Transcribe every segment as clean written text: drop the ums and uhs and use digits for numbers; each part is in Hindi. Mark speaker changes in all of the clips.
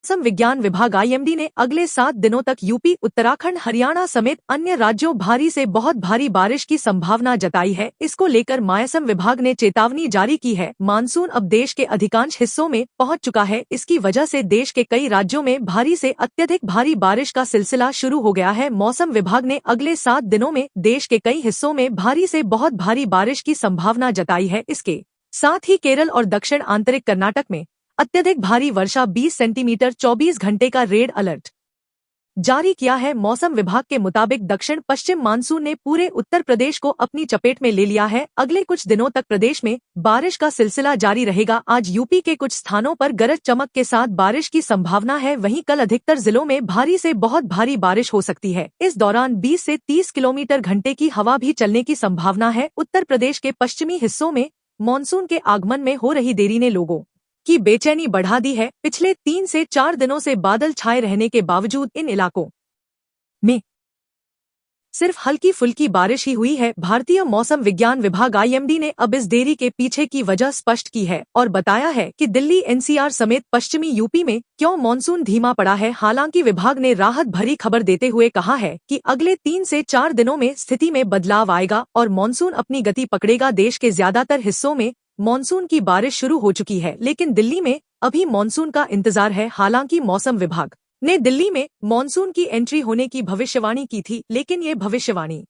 Speaker 1: मौसम विज्ञान विभाग आईएमडी ने अगले 7 दिनों तक यूपी, उत्तराखंड, हरियाणा समेत अन्य राज्यों भारी से बहुत भारी बारिश की संभावना जताई है। इसको लेकर मौसम विभाग ने चेतावनी जारी की है। मानसून अब देश के अधिकांश हिस्सों में पहुंच चुका है। इसकी वजह से देश के कई राज्यों में भारी से अत्यधिक भारी बारिश का सिलसिला शुरू हो गया है। मौसम विभाग ने अगले 7 दिनों में देश के कई हिस्सों में भारी से बहुत भारी बारिश की संभावना जताई है। इसके साथ ही केरल और दक्षिण आंतरिक कर्नाटक में अत्यधिक भारी वर्षा 20 सेंटीमीटर 24 घंटे का रेड अलर्ट जारी किया है। मौसम विभाग के मुताबिक दक्षिण पश्चिम मानसून ने पूरे उत्तर प्रदेश को अपनी चपेट में ले लिया है। अगले कुछ दिनों तक प्रदेश में बारिश का सिलसिला जारी रहेगा। आज यूपी के कुछ स्थानों पर गरज चमक के साथ बारिश की संभावना है। वहीं कल अधिकतर जिलों में भारी से बहुत भारी बारिश हो सकती है। इस दौरान 20 से 30 किलोमीटर घंटे की हवा भी चलने की संभावना है। उत्तर प्रदेश के पश्चिमी हिस्सों में मानसून के आगमन में हो रही देरी ने लोगों की बेचैनी बढ़ा दी है। पिछले 3 से 4 दिनों से बादल छाए रहने के बावजूद इन इलाकों में सिर्फ हल्की फुल्की बारिश ही हुई है। भारतीय मौसम विज्ञान विभाग आईएमडी ने अब इस देरी के पीछे की वजह स्पष्ट की है और बताया है कि दिल्ली, एनसीआर समेत पश्चिमी यूपी में क्यों मानसून धीमा पड़ा है। हालांकि विभाग ने राहत भरी खबर देते हुए कहा है कि अगले 3 से 4 दिनों में स्थिति में बदलाव आएगा और मानसून अपनी गति पकड़ेगा। देश के ज्यादातर हिस्सों में मानसून की बारिश शुरू हो चुकी है, लेकिन दिल्ली में अभी मानसून का इंतजार है। हालांकि मौसम विभाग ने दिल्ली में मानसून की एंट्री होने की भविष्यवाणी की थी, लेकिन ये भविष्यवाणी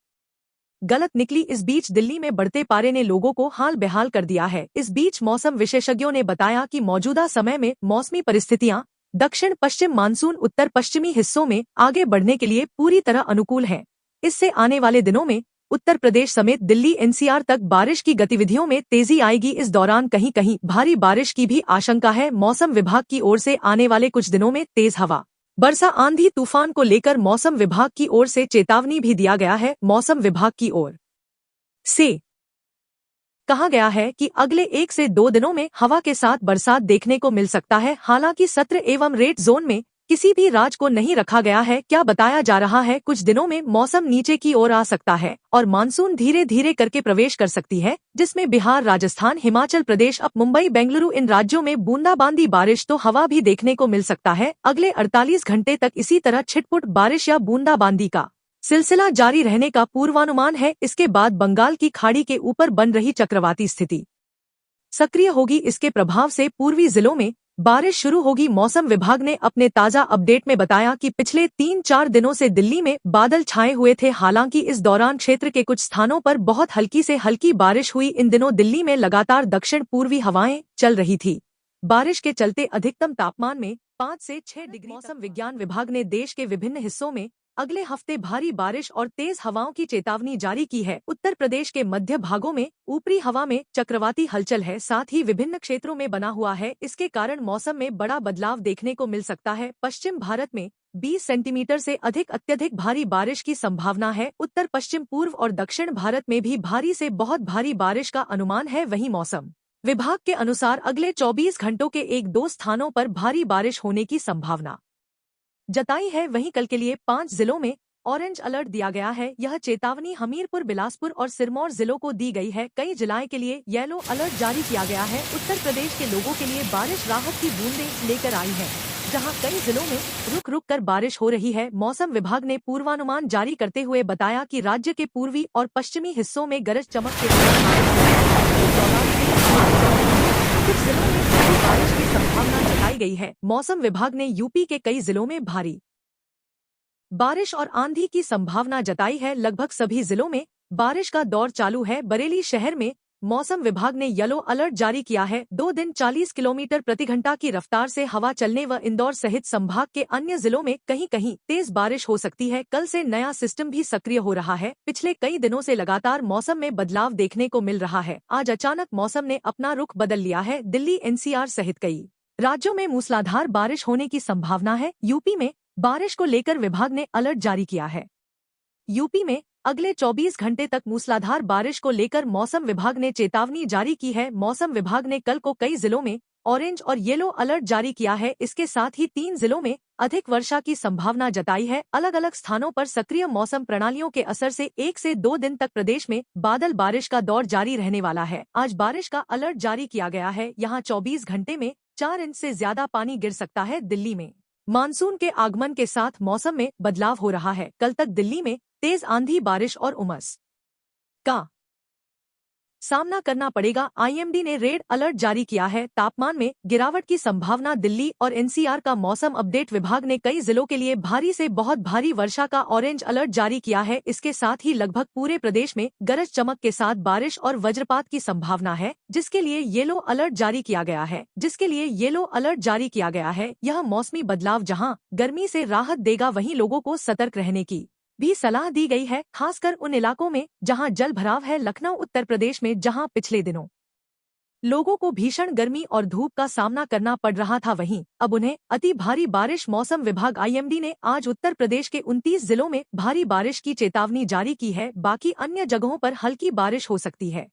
Speaker 1: गलत निकली। इस बीच दिल्ली में बढ़ते पारे ने लोगों को हाल बेहाल कर दिया है। इस बीच मौसम विशेषज्ञों ने बताया कि मौजूदा समय में मौसमी परिस्थितियां दक्षिण पश्चिम मानसून उत्तर पश्चिमी हिस्सों में आगे बढ़ने के लिए पूरी तरह अनुकूल है। इससे आने वाले दिनों में उत्तर प्रदेश समेत दिल्ली, एनसीआर तक बारिश की गतिविधियों में तेजी आएगी। इस दौरान कहीं कहीं भारी बारिश की भी आशंका है। मौसम विभाग की ओर से आने वाले कुछ दिनों में तेज हवा, वर्षा, आंधी तूफान को लेकर मौसम विभाग की ओर से चेतावनी भी दिया गया है। मौसम विभाग की ओर से कहा गया है कि अगले 1 से 2 दिनों में हवा के साथ बरसात देखने को मिल सकता है। हालांकि सत्र एवं रेड जोन में किसी भी राज्य को नहीं रखा गया है। क्या बताया जा रहा है, कुछ दिनों में मौसम नीचे की ओर आ सकता है और मानसून धीरे धीरे करके प्रवेश कर सकती है, जिसमें बिहार, राजस्थान, हिमाचल प्रदेश, अब मुंबई, बेंगलुरु इन राज्यों में बूंदाबांदी बारिश तो हवा भी देखने को मिल सकता है। अगले 48 घंटे तक इसी तरह छिटपुट बारिश या बूंदाबांदी का सिलसिला जारी रहने का पूर्वानुमान है। इसके बाद बंगाल की खाड़ी के ऊपर बन रही चक्रवाती स्थिति सक्रिय होगी। इसके प्रभाव से पूर्वी जिलों में बारिश शुरू होगी। मौसम विभाग ने अपने ताजा अपडेट में बताया कि पिछले 3-4 दिनों से दिल्ली में बादल छाए हुए थे। हालांकि इस दौरान क्षेत्र के कुछ स्थानों पर बहुत हल्की से हल्की बारिश हुई। इन दिनों दिल्ली में लगातार दक्षिण पूर्वी हवाएं चल रही थी। बारिश के चलते अधिकतम तापमान में 5 से 6 डिग्री। मौसम विज्ञान विभाग ने देश के विभिन्न हिस्सों में अगले हफ्ते भारी बारिश और तेज हवाओं की चेतावनी जारी की है। उत्तर प्रदेश के मध्य भागों में ऊपरी हवा में चक्रवाती हलचल है, साथ ही विभिन्न क्षेत्रों में बना हुआ है। इसके कारण मौसम में बड़ा बदलाव देखने को मिल सकता है। पश्चिम भारत में 20 सेंटीमीटर से अधिक अत्यधिक भारी बारिश की संभावना है। उत्तर पश्चिम, पूर्व और दक्षिण भारत में भी भारी से बहुत भारी बारिश का अनुमान है। वहीं मौसम विभाग के अनुसार अगले 24 घंटों के 1-2 स्थानों पर भारी बारिश होने की संभावना जताई है। वहीं कल के लिए 5 जिलों में ऑरेंज अलर्ट दिया गया है। यह चेतावनी हमीरपुर, बिलासपुर और सिरमौर जिलों को दी गई है। कई जिलों के लिए येलो अलर्ट जारी किया गया है। उत्तर प्रदेश के लोगों के लिए बारिश राहत की बूंदें लेकर आई है, जहां कई जिलों में रुक रुक कर बारिश हो रही है। मौसम विभाग ने पूर्वानुमान जारी करते हुए बताया कि राज्य के पूर्वी और पश्चिमी हिस्सों में गरज चमक के कुछ जिलों में भारी बारिश की संभावना जताई गई है। मौसम विभाग ने यूपी के कई जिलों में भारी बारिश और आंधी की संभावना जताई है। लगभग सभी जिलों में बारिश का दौर चालू है। बरेली शहर में मौसम विभाग ने येलो अलर्ट जारी किया है। 2 दिन 40 किलोमीटर प्रति घंटा की रफ्तार से हवा चलने व इंदौर सहित संभाग के अन्य जिलों में कहीं कहीं तेज बारिश हो सकती है। कल से नया सिस्टम भी सक्रिय हो रहा है। पिछले कई दिनों से लगातार मौसम में बदलाव देखने को मिल रहा है। आज अचानक मौसम ने अपना रुख बदल लिया है। दिल्ली, एनसीआर सहित कई राज्यों में मूसलाधार बारिश होने की संभावना है। यूपी में बारिश को लेकर विभाग ने अलर्ट जारी किया है। यूपी में अगले 24 घंटे तक मूसलाधार बारिश को लेकर मौसम विभाग ने चेतावनी जारी की है। मौसम विभाग ने कल को कई जिलों में ऑरेंज और येलो अलर्ट जारी किया है। इसके साथ ही 3 जिलों में अधिक वर्षा की संभावना जताई है। अलग अलग स्थानों पर सक्रिय मौसम प्रणालियों के असर से 1 से 2 दिन तक प्रदेश में बादल बारिश का दौर जारी रहने वाला है। आज बारिश का अलर्ट जारी किया गया है। यहाँ 24 घंटे में 4 इंच से ज्यादा पानी गिर सकता है दिल्ली में। मानसून के आगमन के साथ मौसम में बदलाव हो रहा है। कल तक दिल्ली में तेज आंधी, बारिश और उमस का सामना करना पड़ेगा। आईएमडी ने रेड अलर्ट जारी किया है। तापमान में गिरावट की संभावना। दिल्ली और एनसीआर का मौसम अपडेट। विभाग ने कई जिलों के लिए भारी से बहुत भारी वर्षा का ऑरेंज अलर्ट जारी किया है। इसके साथ ही लगभग पूरे प्रदेश में गरज चमक के साथ बारिश और वज्रपात की संभावना है, जिसके लिए येलो अलर्ट जारी किया गया है। यह मौसमी बदलाव जहाँ गर्मी से राहत देगा, वहीं लोगों को सतर्क रहने की भी सलाह दी गई है, खासकर उन इलाकों में जहां जल भराव है। लखनऊ उत्तर प्रदेश में जहां पिछले दिनों लोगों को भीषण गर्मी और धूप का सामना करना पड़ रहा था, वहीं अब उन्हें अति भारी बारिश। मौसम विभाग आईएमडी ने आज उत्तर प्रदेश के 29 जिलों में भारी बारिश की चेतावनी जारी की है। बाकी अन्य जगहों पर हल्की बारिश हो सकती है।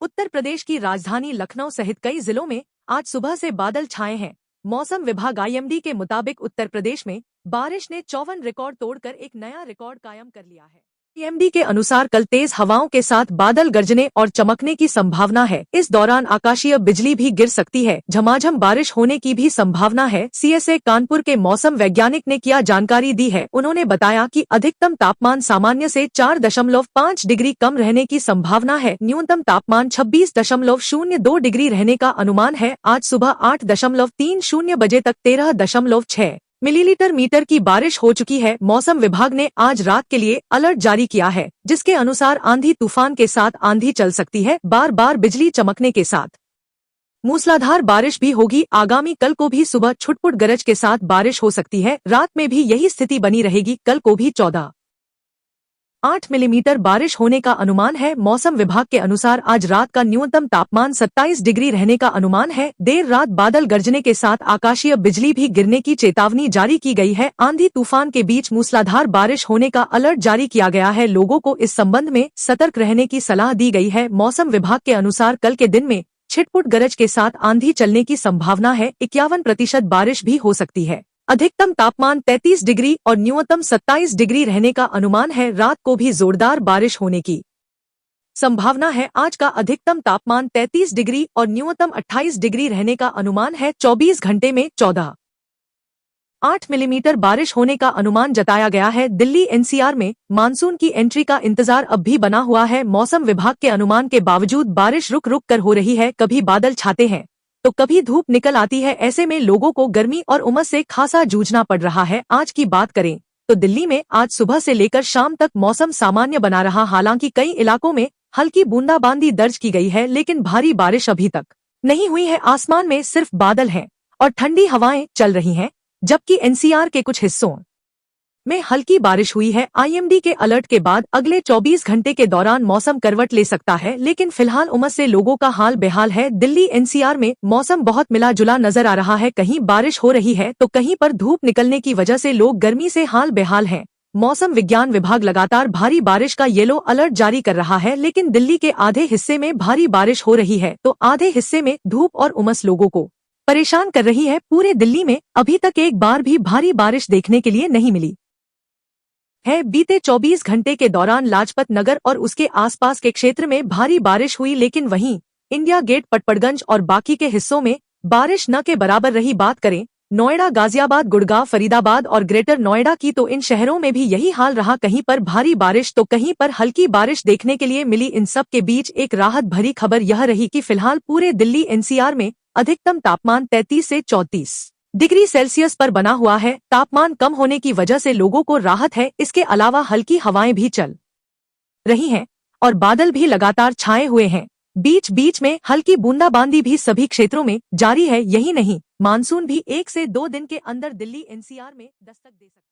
Speaker 1: उत्तर प्रदेश की राजधानी लखनऊ सहित कई जिलों में आज सुबह से बादल छाए हैं। मौसम विभाग आईएमडी के मुताबिक उत्तर प्रदेश में बारिश ने 54 रिकॉर्ड तोड़कर एक नया रिकॉर्ड कायम कर लिया है। आईएमडी के अनुसार कल तेज हवाओं के साथ बादल गरजने और चमकने की संभावना है। इस दौरान आकाशीय बिजली भी गिर सकती है। झमाझम बारिश होने की भी संभावना है। सीएसए कानपुर के मौसम वैज्ञानिक ने क्या जानकारी दी है। उन्होंने बताया कि अधिकतम तापमान सामान्य से 4.5 डिग्री कम रहने की संभावना है। न्यूनतम तापमान 26.02 डिग्री रहने का अनुमान है। आज सुबह 8:30 बजे तक 13.6 मिलीमीटर की बारिश हो चुकी है। मौसम विभाग ने आज रात के लिए अलर्ट जारी किया है, जिसके अनुसार आंधी तूफान के साथ आंधी चल सकती है। बार बार बिजली चमकने के साथ मूसलाधार बारिश भी होगी। आगामी कल को भी सुबह छुटपुट गरज के साथ बारिश हो सकती है। रात में भी यही स्थिति बनी रहेगी। कल को भी 14.8 मिलीमीटर बारिश होने का अनुमान है। मौसम विभाग के अनुसार आज रात का न्यूनतम तापमान 27 डिग्री रहने का अनुमान है। देर रात बादल गरजने के साथ आकाशीय बिजली भी गिरने की चेतावनी जारी की गई है। आंधी तूफान के बीच मूसलाधार बारिश होने का अलर्ट जारी किया गया है। लोगों को इस संबंध में सतर्क रहने की सलाह दी गई है। मौसम विभाग के अनुसार कल के दिन में छिटपुट गरज के साथ आंधी चलने की संभावना है। 51% बारिश भी हो सकती है। अधिकतम तापमान 33 डिग्री और न्यूनतम 27 डिग्री रहने का अनुमान है। रात को भी जोरदार बारिश होने की संभावना है। आज का अधिकतम तापमान 33 डिग्री और न्यूनतम 28 डिग्री रहने का अनुमान है। 24 घंटे में 14.8 मिलीमीटर बारिश होने का अनुमान जताया गया है। दिल्ली एनसीआर में मानसून की एंट्री का इंतजार अब भी बना हुआ है। मौसम विभाग के अनुमान के बावजूद बारिश रुक रुक कर हो रही है। कभी बादल छाते हैं तो कभी धूप निकल आती है। ऐसे में लोगों को गर्मी और उमस से खासा जूझना पड़ रहा है। आज की बात करें तो दिल्ली में आज सुबह से लेकर शाम तक मौसम सामान्य बना रहा। हालांकि कई इलाकों में हल्की बूंदाबांदी दर्ज की गई है, लेकिन भारी बारिश अभी तक नहीं हुई है। आसमान में सिर्फ बादल हैं और ठंडी हवाएं चल रही हैं, जबकि एनसीआर के कुछ हिस्सों में हल्की बारिश हुई है। आईएमडी के अलर्ट के बाद अगले 24 घंटे के दौरान मौसम करवट ले सकता है, लेकिन फिलहाल उमस से लोगों का हाल बेहाल है। दिल्ली एनसीआर में मौसम बहुत मिला जुला नजर आ रहा है। कहीं बारिश हो रही है तो कहीं पर धूप निकलने की वजह से लोग गर्मी से हाल बेहाल हैं। मौसम विज्ञान विभाग लगातार भारी बारिश का येलो अलर्ट जारी कर रहा है, लेकिन दिल्ली के आधे हिस्से में भारी बारिश हो रही है तो आधे हिस्से में धूप और उमस लोगों को परेशान कर रही है। पूरे दिल्ली में अभी तक एक बार भी भारी बारिश देखने के लिए नहीं मिली है। बीते 24 घंटे के दौरान लाजपत नगर और उसके आसपास के क्षेत्र में भारी बारिश हुई, लेकिन वहीं इंडिया गेट, पटपड़गंज और बाकी के हिस्सों में बारिश न के बराबर रही। बात करें नोएडा, गाजियाबाद, गुड़गांव, फरीदाबाद और ग्रेटर नोएडा की तो इन शहरों में भी यही हाल रहा। कहीं पर भारी बारिश तो कहीं पर हल्की बारिश देखने के लिए मिली। इन सब के बीच एक राहत भरी खबर यह रही कि फिलहाल पूरे दिल्ली एनसीआर में अधिकतम तापमान 33 से 34 डिग्री सेल्सियस पर बना हुआ है। तापमान कम होने की वजह से लोगों को राहत है। इसके अलावा हल्की हवाएं भी चल रही हैं और बादल भी लगातार छाए हुए हैं। बीच बीच में हल्की बूंदाबांदी भी सभी क्षेत्रों में जारी है। यही नहीं, मानसून भी 1 से 2 दिन के अंदर दिल्ली एनसीआर में दस्तक दे सकता है।